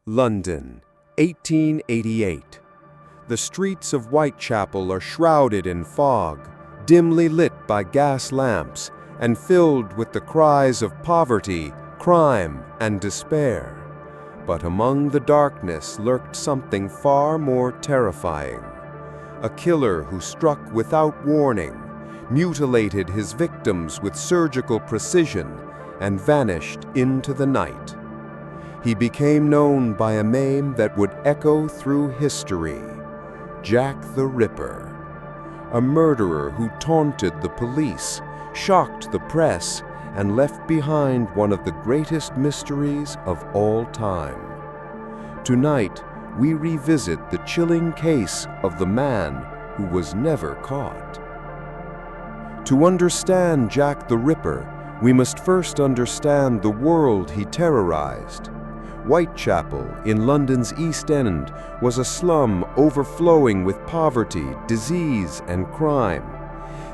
London, 1888. The streets of Whitechapel are shrouded in fog, dimly lit by gas lamps, and filled with the cries of poverty, crime, and despair. But among the darkness lurked something far more terrifying. A killer who struck without warning, mutilated his victims with surgical precision, and vanished into the night. He became known by a name that would echo through history: Jack the Ripper. A murderer who taunted the police, shocked the press, and left behind one of the greatest mysteries of all time. Tonight, we revisit the chilling case of the man who was never caught. To understand Jack the Ripper, we must first understand the world he terrorized. Whitechapel, in London's East End, was a slum overflowing with poverty, disease, and crime.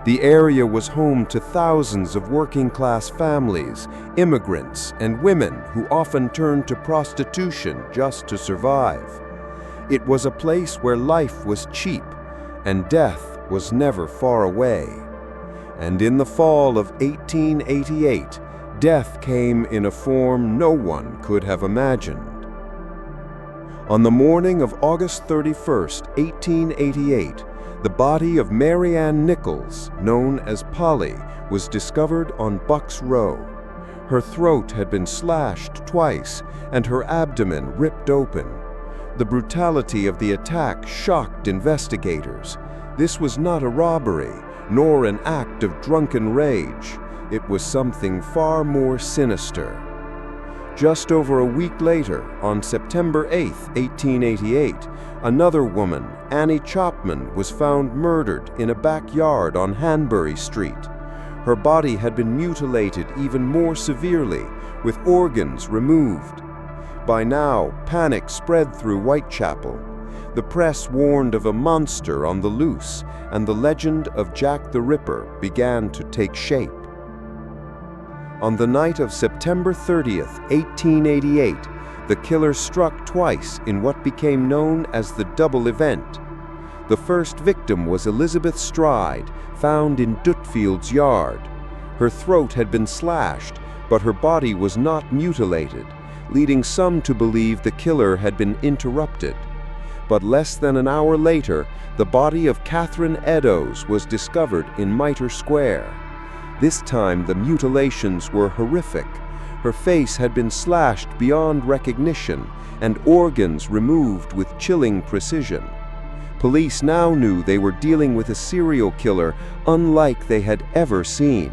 The area was home to thousands of working-class families, immigrants, and women who often turned to prostitution just to survive. It was a place where life was cheap, and death was never far away. And in the fall of 1888, death came in a form no one could have imagined. On the morning of August 31st, 1888, the body of Mary Ann Nichols, known as Polly, was discovered on Bucks Row. Her throat had been slashed twice and her abdomen ripped open. The brutality of the attack shocked investigators. This was not a robbery, nor an act of drunken rage. It was something far more sinister. Just over a week later, on September 8, 1888, another woman, Annie Chapman, was found murdered in a backyard on Hanbury Street. Her body had been mutilated even more severely, with organs removed. By now, panic spread through Whitechapel. The press warned of a monster on the loose, and the legend of Jack the Ripper began to take shape. On the night of September 30th, 1888, the killer struck twice in what became known as the double event. The first victim was Elizabeth Stride, found in Dutfield's yard. Her throat had been slashed, but her body was not mutilated, leading some to believe the killer had been interrupted. But less than an hour later, the body of Catherine Eddowes was discovered in Mitre Square. This time, the mutilations were horrific. Her face had been slashed beyond recognition, and organs removed with chilling precision. Police now knew they were dealing with a serial killer unlike they had ever seen.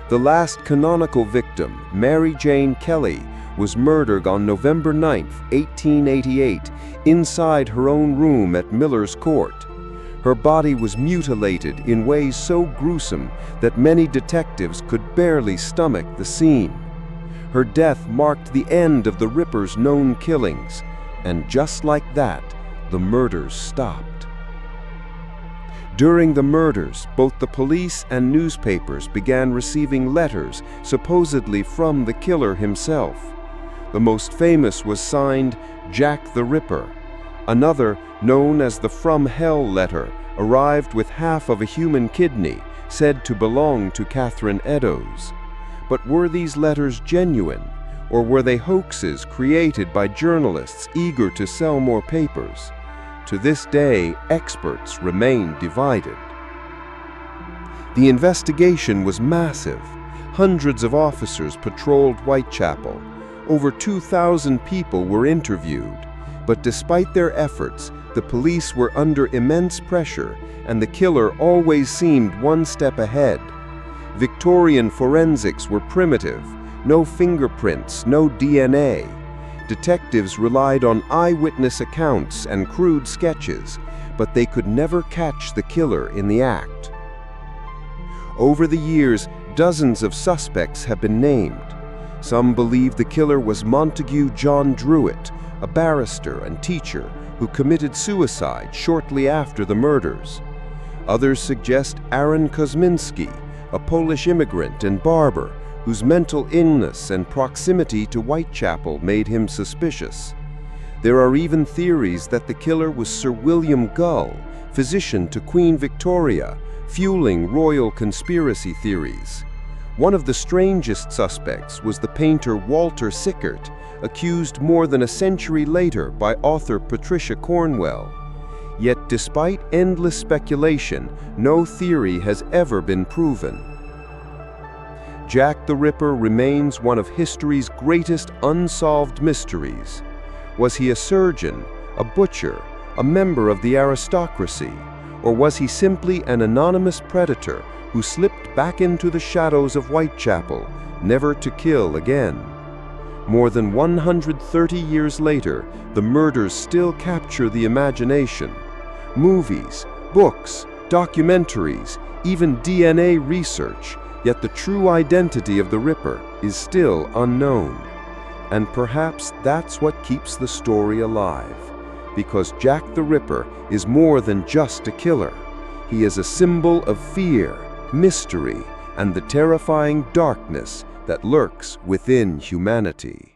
The last canonical victim, Mary Jane Kelly, was murdered on November 9, 1888, inside her own room at Miller's Court. Her body was mutilated in ways so gruesome that many detectives could barely stomach the scene. Her death marked the end of the Ripper's known killings, and just like that, the murders stopped. During the murders, both the police and newspapers began receiving letters supposedly from the killer himself. The most famous was signed Jack the Ripper. Another, known as the From Hell letter, arrived with half of a human kidney, said to belong to Catherine Eddowes. But were these letters genuine, or were they hoaxes created by journalists eager to sell more papers? To this day, experts remain divided. The investigation was massive. Hundreds of officers patrolled Whitechapel. Over 2,000 people were interviewed. But despite their efforts, the police were under immense pressure, and the killer always seemed one step ahead. Victorian forensics were primitive. No fingerprints, no DNA. Detectives relied on eyewitness accounts and crude sketches, but they could never catch the killer in the act. Over the years, dozens of suspects have been named. Some believe the killer was Montague John Druitt, a barrister and teacher who committed suicide shortly after the murders. Others suggest Aaron Kosminski, a Polish immigrant and barber whose mental illness and proximity to Whitechapel made him suspicious. There are even theories that the killer was Sir William Gull, physician to Queen Victoria, fueling royal conspiracy theories. One of the strangest suspects was the painter Walter Sickert, accused more than a century later by author Patricia Cornwell. Yet despite endless speculation, no theory has ever been proven. Jack the Ripper remains one of history's greatest unsolved mysteries. Was he a surgeon, a butcher, a member of the aristocracy, or was he simply an anonymous predator who slipped back into the shadows of Whitechapel, never to kill again? More than 130 years later, the murders still capture the imagination. Movies, books, documentaries, even DNA research, yet the true identity of the Ripper is still unknown. And perhaps that's what keeps the story alive, because Jack the Ripper is more than just a killer. He is a symbol of fear, mystery, and the terrifying darkness that lurks within humanity.